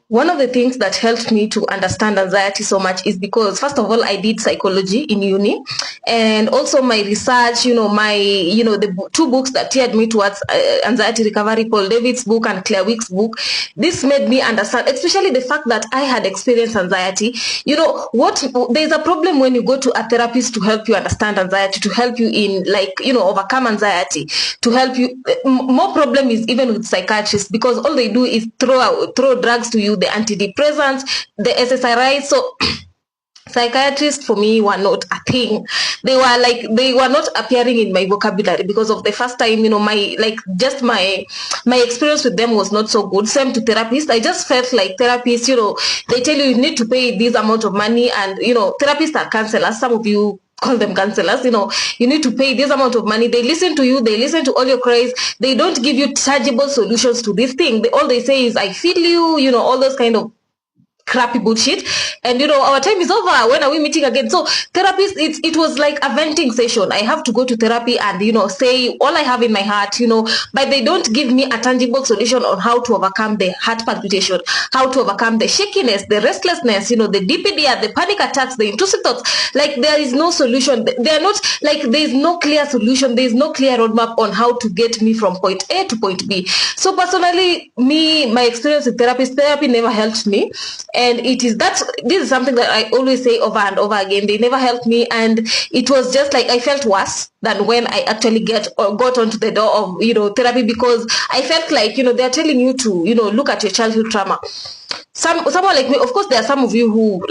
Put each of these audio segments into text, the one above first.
One of the things that helped me to understand anxiety so much is because, first of all, I did psychology in uni, and also my research, the two books that steered me towards anxiety recovery, Paul David's book and Claire Wick's book. This made me understand, especially the fact that I had experienced anxiety. There's a problem when you go to a therapist to help you understand anxiety, to help you in, overcome anxiety, to help you. More problem is even with psychiatrists, because all they do is throw drugs to you, the antidepressants, the SSRIs. So psychiatrists for me were not a thing. They were not appearing in my vocabulary, because of the first time, my experience with them was not so good. Same to therapists. I just felt like therapists, they tell you need to pay this amount of money, and therapists are counselors. Some of you call them counselors. You need to pay this amount of money. They listen to you, they listen to all your cries. They don't give you tangible solutions to this thing. All they say is, I feel you, all those kind of crappy bullshit. And our time is over, when are we meeting again? So therapist, it was like a venting session. I have to go to therapy and say all I have in my heart, but they don't give me a tangible solution on how to overcome the heart palpitation, how to overcome the shakiness, the restlessness, the DPD, the panic attacks, the intrusive thoughts. Like, there is no solution. They are not, like, there is no clear solution, there is no clear roadmap on how to get me from point A to point B. So personally, my experience with therapy never helped me. And this is something that I always say over and over again. They never helped me, and it was just like I felt worse than when I actually got onto the door of therapy, because I felt like they're telling you to look at your childhood trauma. Someone like me, of course, there are some of you who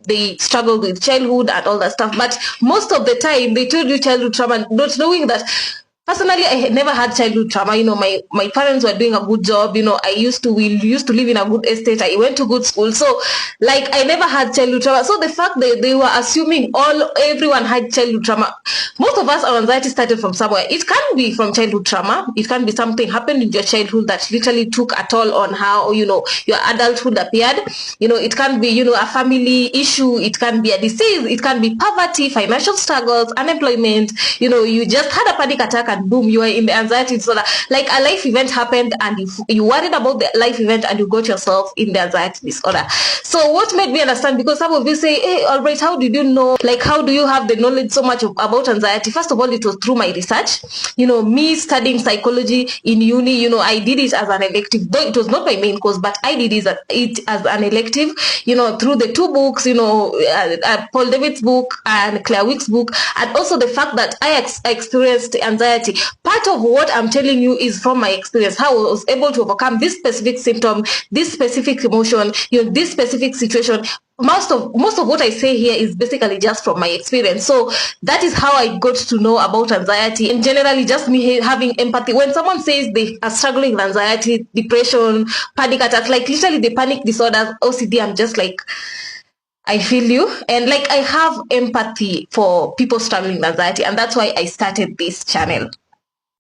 they struggle with childhood and all that stuff, but most of the time they told you childhood trauma, not knowing that. Personally, I had never had childhood trauma. My parents were doing a good job. We used to live in a good estate. I went to good school. So, like, I never had childhood trauma. So the fact that they were assuming everyone had childhood trauma, most of us, our anxiety started from somewhere. It can be from childhood trauma. It can be something happened in your childhood that literally took a toll on how, your adulthood appeared. It can be, a family issue. It can be a disease. It can be poverty, financial struggles, unemployment. You just had a panic attack, and boom, you are in the anxiety disorder. Like, a life event happened, and you worried about the life event, and you got yourself in the anxiety disorder. So what made me understand, because some of you say, hey, Albright, how did you know? Like, how do you have the knowledge so much about anxiety? First of all, it was through my research. Me studying psychology in uni, I did it as an elective, though it was not my main course, but I did it as an elective, through the two books, Paul David's book and Claire Wick's book, and also the fact that I experienced anxiety. Part of what I'm telling you is from my experience, how I was able to overcome this specific symptom, this specific emotion, this specific situation. Most of what I say here is basically just from my experience. So that is how I got to know about anxiety, and generally just me having empathy. When someone says they are struggling with anxiety, depression, panic attacks, like literally the panic disorders, OCD, I'm just like, I feel you, and like I have empathy for people struggling with anxiety, and that's why I started this channel.